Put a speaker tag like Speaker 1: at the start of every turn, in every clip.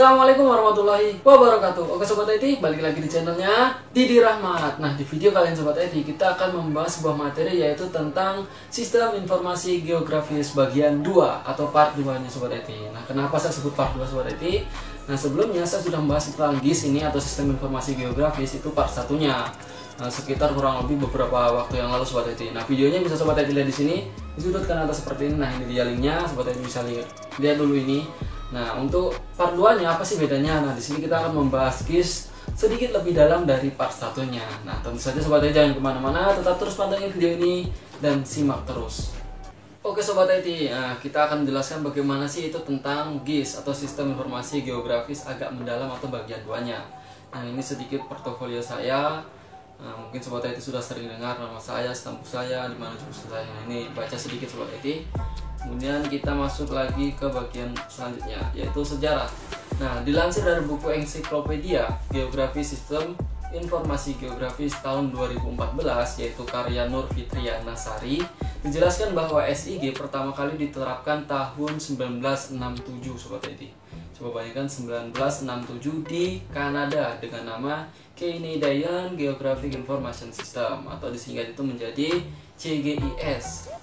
Speaker 1: Assalamualaikum warahmatullahi wabarakatuh. Oke Sobat IT, balik lagi di channelnya Didi Rahmat. Nah, di video kali ini Sobat IT, kita akan membahas sebuah materi yaitu tentang Sistem Informasi Geografis bagian 2 atau part 2-nya Sobat IT. Nah, kenapa saya sebut part 2 Sobat IT? Nah, sebelumnya saya sudah membahas tentang GIS ini atau Sistem Informasi Geografis, itu part 1-nya. Nah, sekitar kurang lebih beberapa waktu yang lalu Sobat IT. Nah, videonya bisa Sobat IT lihat di sini. Di sudut kanan atas seperti ini. Nah, ini dia linknya. Sobat IT bisa lihat dulu ini. Nah, untuk part 2-nya apa sih bedanya? Nah, di sini kita akan membahas GIS sedikit lebih dalam dari part 1-nya. Nah, tentu saja Sobat IT jangan kemana-mana, tetap terus pantengin video ini dan simak terus. Oke Sobat IT, nah, kita akan menjelaskan bagaimana sih itu tentang GIS atau Sistem Informasi Geografis agak mendalam atau bagian 2-nya. Nah, ini sedikit portofolio saya. Nah, mungkin Sobat IT sudah sering dengar nama saya, kampus saya, di mana jurusan saya. Nah, ini baca sedikit Sobat IT. Kemudian kita masuk lagi ke bagian selanjutnya, yaitu sejarah. Nah, dilansir dari buku Ensiklopedia Geografi Sistem Informasi Geografis tahun 2014, yaitu karya Nur Fitriana Sari, dijelaskan bahwa SIG pertama kali diterapkan tahun 1967 Sobat IT. Coba bayangkan 1967 di Kanada dengan nama Canadian Geographic Information System atau disingkat itu menjadi CGIS.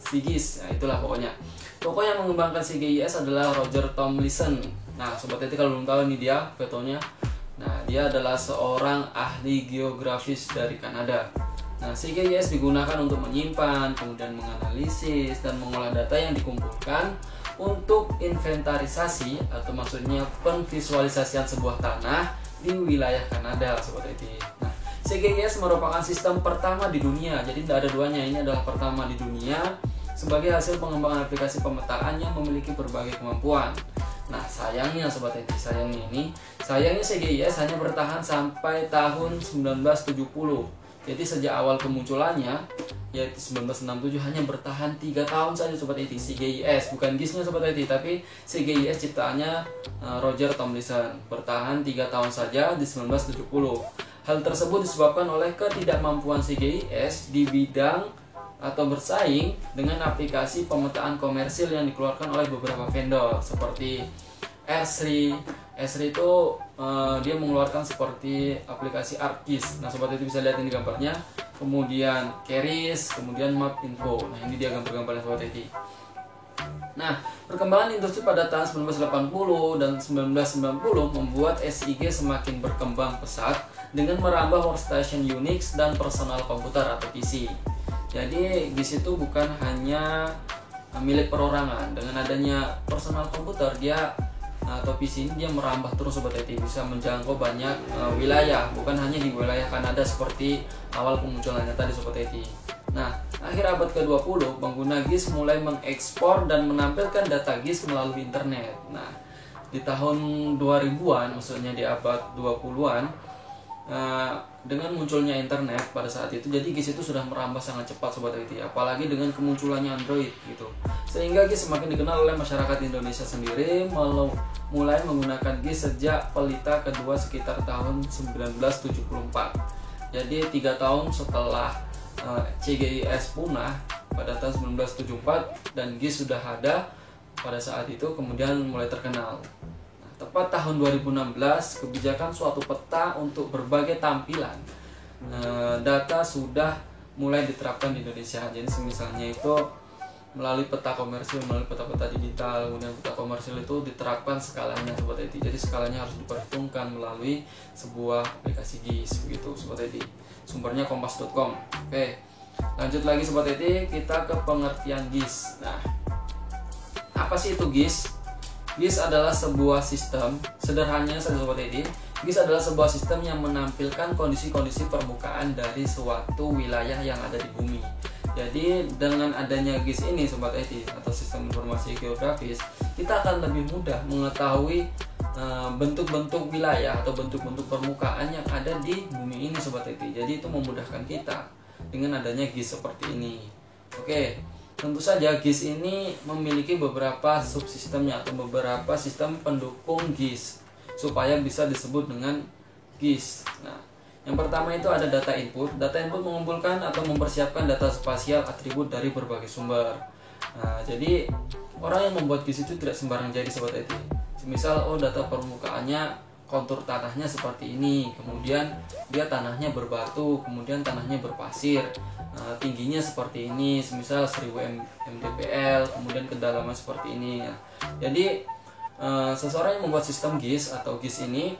Speaker 1: CGIS, nah itulah pokoknya. Tokoh yang mengembangkan CGIS adalah Roger Tomlinson. Nah, Sobat IT kalau belum tahu ini dia fotonya. Nah, dia adalah seorang ahli geografis dari Kanada. Nah, CGIS digunakan untuk menyimpan, kemudian menganalisis dan mengolah data yang dikumpulkan untuk inventarisasi atau maksudnya penvisualisasian sebuah tanah di wilayah Kanada, Sobat IT. Nah, CGIS merupakan sistem pertama di dunia, jadi tidak ada duanya, ini adalah pertama di dunia sebagai hasil pengembangan aplikasi pemetaan yang memiliki berbagai kemampuan. Nah, sayangnya Sobat IT, sayangnya CGIS hanya bertahan sampai tahun 1970. Jadi sejak awal kemunculannya, yaitu 1967, hanya bertahan 3 tahun saja Sobat IT. CGIS, bukan GIS-nya Sobat IT, tapi CGIS ciptaannya Roger Tomlinson, bertahan 3 tahun saja di 1970. Hal tersebut disebabkan oleh ketidakmampuan CGIS di bidang atau bersaing dengan aplikasi pemetaan komersil yang dikeluarkan oleh beberapa vendor seperti Esri. Esri itu dia mengeluarkan seperti aplikasi ArcGIS. Nah, Sobat itu bisa lihat ini gambarnya. Kemudian Keris, kemudian Mapinfo. Nah, ini dia gambar-gambarnya Sobat IT. Nah, perkembangan industri pada tahun 1980 dan 1990 membuat SIG semakin berkembang pesat dengan merambah workstation Unix dan personal komputer atau PC. Jadi GIS itu bukan hanya milik perorangan. Dengan adanya personal komputer atau PC ini dia merambah terus Sobat IT, bisa menjangkau banyak wilayah, bukan hanya di wilayah Kanada seperti awal kemunculannya tadi Sobat IT. Nah, akhir abad ke-20 pengguna GIS mulai mengekspor dan menampilkan data GIS melalui internet. Nah, di tahun 2000-an, maksudnya di abad 20-an, dengan munculnya internet pada saat itu, jadi GIS itu sudah merambah sangat cepat Sobat IT, apalagi dengan kemunculannya Android gitu. Sehingga GIS semakin dikenal oleh masyarakat Indonesia sendiri, mulai menggunakan GIS sejak pelita kedua sekitar tahun 1974. Jadi 3 tahun setelah CGIS punah pada tahun 1974 dan GIS sudah ada pada saat itu, kemudian mulai terkenal. Tepat tahun 2016, kebijakan suatu peta untuk berbagai tampilan data sudah mulai diterapkan di Indonesia. Jadi misalnya itu melalui peta komersil, melalui peta-peta digital, kemudian peta komersil itu diterapkan skalanya Sobat IT. Jadi skalanya harus diperhitungkan melalui sebuah aplikasi GIS begitu Sobat IT. Sumbernya kompas.com. Oke, lanjut lagi Sobat IT, kita ke pengertian GIS. Nah, apa sih itu GIS? GIS adalah sebuah sistem, sederhananya saja Sobat IT, GIS adalah sebuah sistem yang menampilkan kondisi-kondisi permukaan dari suatu wilayah yang ada di bumi. Jadi dengan adanya GIS ini Sobat IT atau Sistem Informasi Geografis, kita akan lebih mudah mengetahui bentuk-bentuk wilayah atau bentuk-bentuk permukaan yang ada di bumi ini Sobat IT. Jadi itu memudahkan kita dengan adanya GIS seperti ini. Oke. Tentu saja GIS ini memiliki beberapa subsistemnya atau beberapa sistem pendukung GIS supaya bisa disebut dengan GIS. Nah, yang pertama itu ada data input. Data input mengumpulkan atau mempersiapkan data spasial atribut dari berbagai sumber. Nah, jadi orang yang membuat GIS itu tidak sembarang jadi Sobat IT. Misal data permukaannya kontur tanahnya seperti ini, kemudian dia tanahnya berbatu, kemudian tanahnya berpasir, tingginya seperti ini, semisal 1000 mdpl, kemudian kedalaman seperti ini. Jadi seseorang yang membuat sistem GIS atau GIS ini,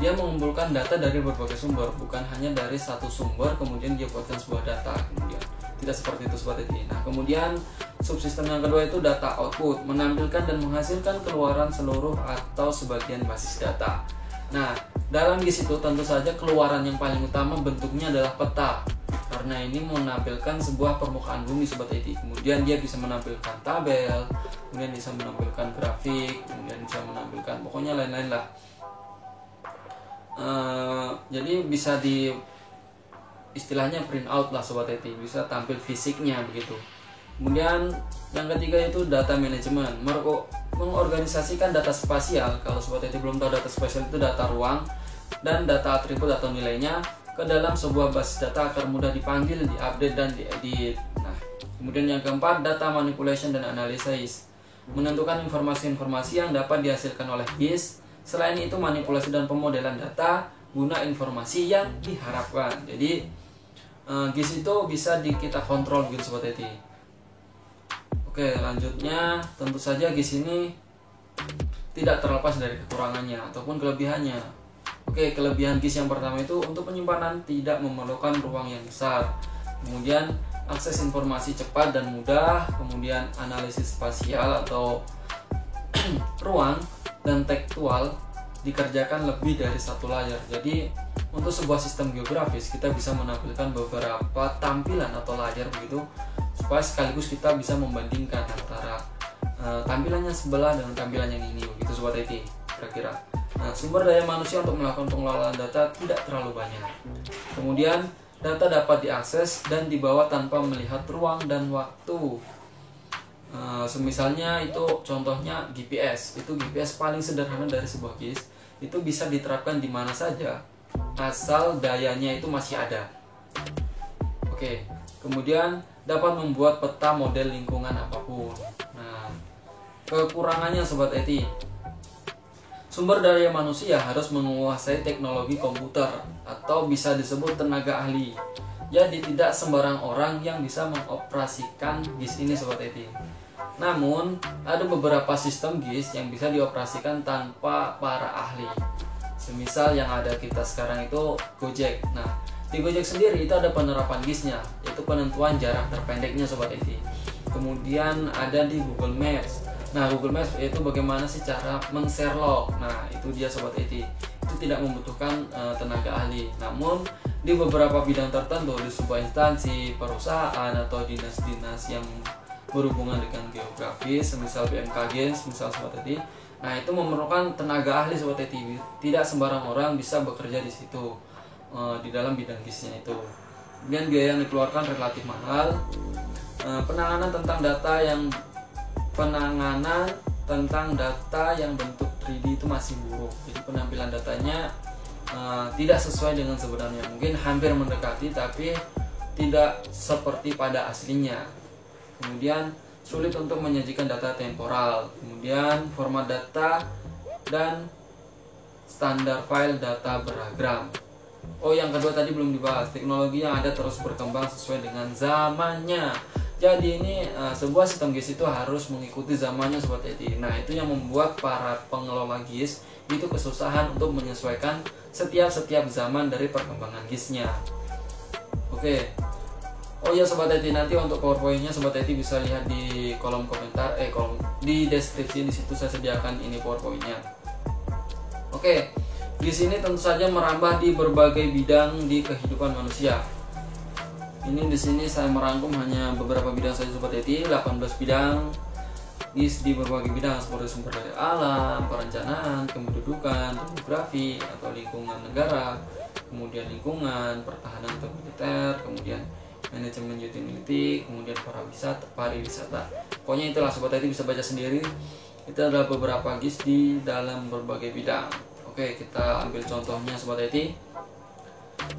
Speaker 1: dia mengumpulkan data dari berbagai sumber, bukan hanya dari satu sumber kemudian dia buatkan sebuah data. Kemudian tidak seperti itu Sobat IT. Nah, kemudian subsistem yang kedua itu data output, menampilkan dan menghasilkan keluaran seluruh atau sebagian basis data. Nah, dalam GIS itu tentu saja keluaran yang paling utama bentuknya adalah peta, karena ini menampilkan sebuah permukaan bumi Sobat IT. Kemudian dia bisa menampilkan tabel, kemudian bisa menampilkan grafik, kemudian bisa menampilkan pokoknya lain-lain lah. Jadi bisa di istilahnya print out lah Sobat IT, bisa tampil fisiknya begitu. Kemudian yang ketiga itu data management, mengorganisasikan data spasial. Kalau Sobat IT belum tahu, data spasial itu data ruang dan data atribut atau nilainya ke dalam sebuah basis data agar mudah dipanggil, diupdate dan diedit. Nah, kemudian yang keempat data manipulation dan analysis, menentukan informasi-informasi yang dapat dihasilkan oleh GIS. Selain itu manipulasi dan pemodelan data guna informasi yang diharapkan. Jadi GIS itu bisa kita kontrol gitu Sobat IT. Oke, lanjutnya tentu saja GIS ini tidak terlepas dari kekurangannya ataupun kelebihannya. Oke, kelebihan GIS yang pertama itu untuk penyimpanan tidak memerlukan ruang yang besar. Kemudian akses informasi cepat dan mudah. Kemudian analisis spasial atau ruang dan tekstual dikerjakan lebih dari satu layar. Jadi untuk sebuah sistem geografis kita bisa menampilkan beberapa tampilan atau layar begitu, supaya sekaligus kita bisa membandingkan antara tampilannya sebelah dengan tampilan yang ini begitu Sobat IT kira-kira. Nah, sumber daya manusia untuk melakukan pengelolaan data tidak terlalu banyak. Kemudian data dapat diakses dan dibawa tanpa melihat ruang dan waktu. Semisalnya itu contohnya GPS. Itu GPS paling sederhana dari sebuah GIS, itu bisa diterapkan di mana saja asal dayanya itu masih ada. Oke, kemudian dapat membuat peta model lingkungan apapun. Nah, kekurangannya Sobat IT, sumber daya manusia harus menguasai teknologi komputer atau bisa disebut tenaga ahli. Jadi tidak sembarang orang yang bisa mengoperasikan GIS ini Sobat IT. Namun, ada beberapa sistem GIS yang bisa dioperasikan tanpa para ahli. Semisal yang ada kita sekarang itu Gojek. Nah, di Gojek sendiri itu ada penerapan GIS-nya, yaitu penentuan jarak terpendeknya Sobat IT. Kemudian ada di Google Maps. Nah, Google Maps itu bagaimana sih cara men-share log. Nah, itu dia Sobat IT. Itu tidak membutuhkan tenaga ahli. Namun, di beberapa bidang tertentu, di sebuah instansi, perusahaan, atau dinas-dinas yang berhubungan dengan geografis, semisal BMKG, semisal Sobat IT. Nah, itu memerlukan tenaga ahli Sobat IT. Tidak sembarang orang bisa bekerja di situ, di dalam bidang GIS-nya itu. Kemudian biaya yang dikeluarkan relatif mahal. Penanganan tentang data yang bentuk 3D itu masih buruk. Jadi penampilan datanya tidak sesuai dengan sebenarnya. Mungkin hampir mendekati tapi tidak seperti pada aslinya. Kemudian sulit untuk menyajikan data temporal. Kemudian format data dan standar file data beragam. Yang kedua tadi belum dibahas, teknologi yang ada terus berkembang sesuai dengan zamannya. Jadi ini sebuah sistem GIS itu harus mengikuti zamannya Sobat IT. Nah, itu yang membuat para pengelola GIS itu kesusahan untuk menyesuaikan setiap zaman dari perkembangan GIS-nya. Oke. Ya Sobat IT, nanti untuk PowerPoint-nya Sobat IT bisa lihat di kolom komentar, di deskripsi, di situ saya sediakan ini PowerPoint-nya. Oke, di sini tentu saja merambah di berbagai bidang di kehidupan manusia. Ini di sini saya merangkum hanya beberapa bidang saja Sobat IT, 18 bidang GIS di berbagai bidang seperti sumber daya alam, perencanaan, kependudukan, demografi atau lingkungan negara, kemudian lingkungan, pertahanan atau militer, kemudian manajemen utility, kemudian pariwisata. Pokoknya itulah Sobat IT bisa baca sendiri. Itu adalah beberapa GIS di dalam berbagai bidang. Oke, kita ambil contohnya Sobat IT.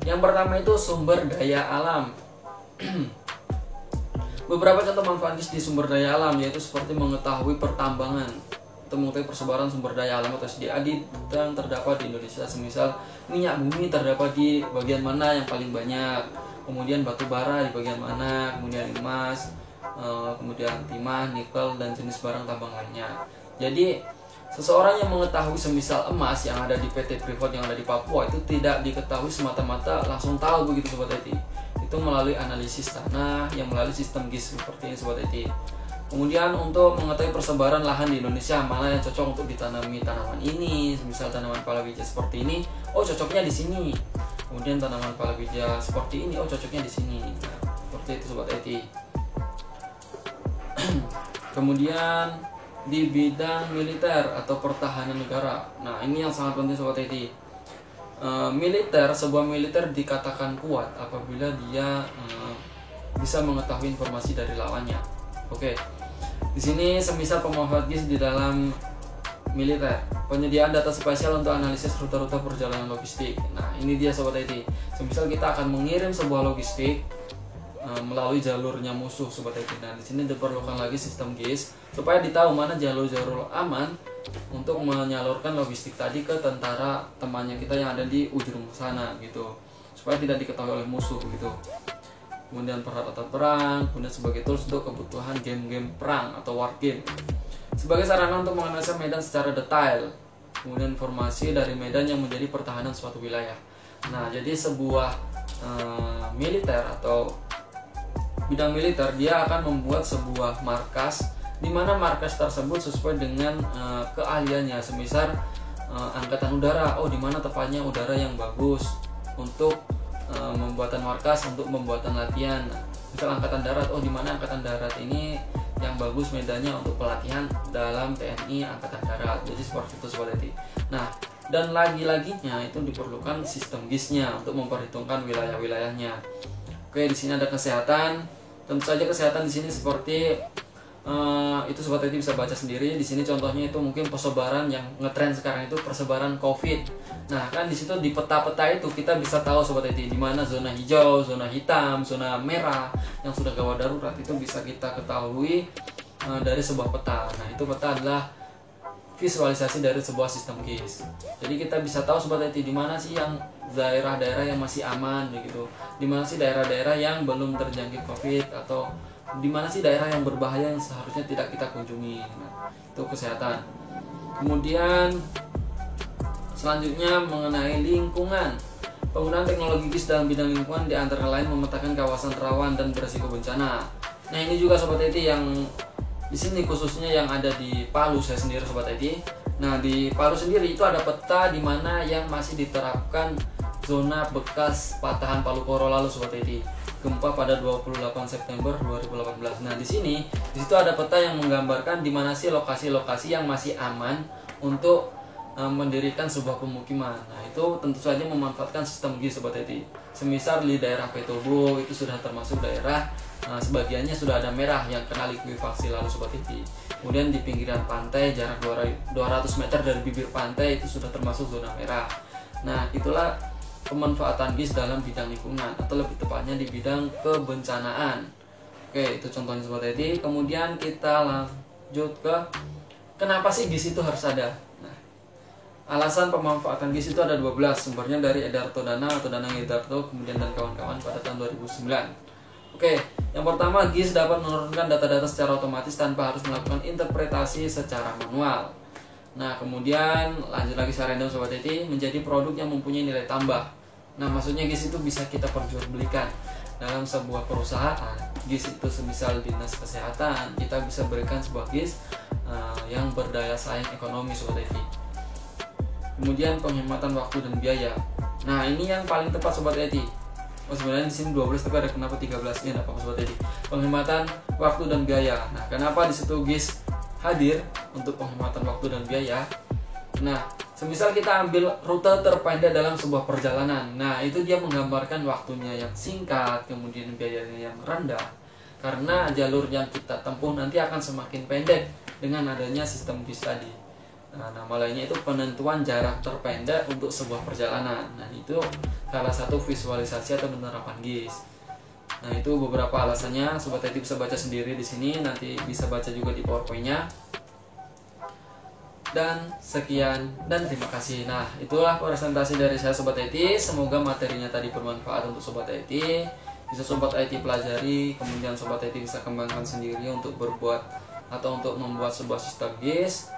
Speaker 1: Yang pertama itu sumber daya alam. Beberapa contoh manfaat GIS di sumber daya alam yaitu seperti mengetahui pertambangan. untuk mengetahui persebaran sumber daya alam atau SDA yang terdapat di Indonesia. Semisal minyak bumi terdapat di bagian mana yang paling banyak, kemudian batu bara di bagian mana, kemudian emas, kemudian timah, nikel, dan jenis barang tambang lainnya. Jadi seseorang yang mengetahui semisal emas yang ada di PT Freeport yang ada di Papua itu tidak diketahui semata-mata langsung tahu begitu Sobat IT. Itu melalui analisis tanah yang melalui sistem GIS seperti ini Sobat IT. Kemudian untuk mengetahui persebaran lahan di Indonesia, mana yang cocok untuk ditanami tanaman ini, misal tanaman palawija seperti ini, oh cocoknya di sini. Kemudian tanaman palawija seperti ini, oh cocoknya di sini. Nah, seperti itu Sobat IT. Kemudian di bidang militer atau pertahanan negara. Nah, ini yang sangat penting Sobat IT. Sebuah militer dikatakan kuat apabila dia bisa mengetahui informasi dari lawannya. Oke. Di sini semisal pemanfaat GIS di dalam militer, penyediaan data spasial untuk analisis rute-rute perjalanan logistik. Nah, ini dia Sobat IT. Semisal kita akan mengirim sebuah logistik melalui jalurnya musuh Sobat IT. Nah, di sini diperlukan lagi sistem GIS supaya ditahu mana jalur-jalur aman untuk menyalurkan logistik tadi ke tentara temannya kita yang ada di ujung sana gitu, supaya tidak diketahui oleh musuh gitu. Kemudian peralatan perang, kemudian sebagai tools untuk kebutuhan game-game perang atau war game, sebagai sarana untuk menganalisa medan secara detail, kemudian informasi dari medan yang menjadi pertahanan suatu wilayah. Nah, jadi sebuah militer atau bidang militer dia akan membuat sebuah markas, di mana markas tersebut sesuai dengan keahliannya. Semisal angkatan udara, oh di mana tepatnya udara yang bagus untuk membuatan markas, untuk membuatan latihan. Misal angkatan darat, oh di mana angkatan darat ini yang bagus medannya untuk pelatihan dalam TNI angkatan darat. Jadi seperti itu Sobat IT. Nah, dan lagi-laginya itu diperlukan sistem GIS-nya untuk memperhitungkan wilayah-wilayahnya. Oke, di sini ada kesehatan. Tentu saja kesehatan di sini seperti itu Sobat IT bisa baca sendiri. Di sini contohnya itu mungkin persebaran yang ngetren sekarang itu persebaran COVID. Nah, kan di situ di peta-peta itu kita bisa tahu Sobat IT di mana zona hijau, zona hitam, zona merah yang sudah gawat darurat itu bisa kita ketahui dari sebuah peta. Nah, itu peta adalah visualisasi dari sebuah sistem GIS. Jadi kita bisa tahu Sobat IT di mana sih yang daerah-daerah yang masih aman begitu. Di mana sih daerah-daerah yang belum terjangkit COVID, atau di mana sih daerah yang berbahaya yang seharusnya tidak kita kunjungi. Nah, itu kesehatan. Kemudian selanjutnya mengenai lingkungan. Penggunaan teknologi GIS dalam bidang lingkungan di antara lain memetakan kawasan rawan dan berisiko bencana. Nah, ini juga Sobat IT yang di sini khususnya yang ada di Palu saya sendiri Sobat IT. Nah, di Palu sendiri itu ada peta di mana yang masih diterapkan zona bekas patahan Palu Koro lalu Sobat IT. Gempa pada 28 September 2018. Nah, di situ ada peta yang menggambarkan di mana sih lokasi-lokasi yang masih aman untuk mendirikan sebuah pemukiman. Nah, itu tentu saja memanfaatkan sistem GIS Sobat IT. Semisal di daerah Petobo itu sudah termasuk daerah sebagiannya sudah ada merah yang kena likuifaksi lalu Sobat IT. Kemudian di pinggiran pantai jarak 200 meter dari bibir pantai itu sudah termasuk zona merah. Nah, itulah pemanfaatan GIS dalam bidang lingkungan, atau lebih tepatnya di bidang kebencanaan. Oke, itu contohnya Sobat IT. Kemudian kita lanjut ke kenapa sih GIS itu harus ada. Nah, alasan pemanfaatan GIS itu ada 12. Sumbernya dari Edarto Dana atau Danang Edarto kemudian dan kawan-kawan pada tahun 2009. Oke, yang pertama GIS dapat menurunkan data-data secara otomatis tanpa harus melakukan interpretasi secara manual. Nah, kemudian lanjut lagi secara random Sobat IT, menjadi produk yang mempunyai nilai tambah. Nah, maksudnya GIS itu bisa kita perjualbelikan dalam sebuah perusahaan. GIS itu semisal dinas kesehatan, kita bisa berikan sebuah GIS yang berdaya saing ekonomi Sobat IT. Kemudian penghematan waktu dan biaya. Nah, ini yang paling tepat Sobat IT. Oh, sebenarnya di sini 12 tapi ada kenapa 13-nya enggak apa-apa Sobat IT. Penghematan waktu dan biaya. Nah, kenapa di situ GIS hadir untuk penghematan waktu dan biaya? Nah, semisal kita ambil rute terpendek dalam sebuah perjalanan. Nah, itu dia menggambarkan waktunya yang singkat, kemudian biayanya yang rendah. Karena jalur yang kita tempuh nanti akan semakin pendek dengan adanya sistem GIS tadi. Nah, nama lainnya itu penentuan jarak terpendek untuk sebuah perjalanan. Nah, itu salah satu visualisasi atau penerapan GIS. Nah, itu beberapa alasannya. Sobat IT bisa baca sendiri di sini, nanti bisa baca juga di PowerPoint-nya. Dan sekian dan terima kasih. Nah, itulah presentasi dari saya Sobat IT. Semoga materinya tadi bermanfaat untuk Sobat IT. Bisa Sobat IT pelajari, kemudian Sobat IT bisa kembangkan sendiri untuk berbuat atau untuk membuat sebuah sistem GIS.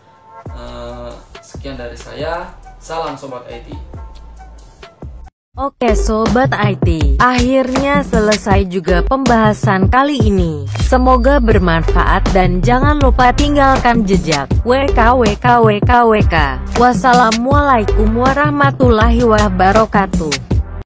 Speaker 1: Sekian dari saya. Salam Sobat IT.
Speaker 2: Oke Sobat IT, akhirnya selesai juga pembahasan kali ini. Semoga bermanfaat dan jangan lupa tinggalkan jejak. WKWKWKWK. Wassalamualaikum warahmatullahi wabarakatuh.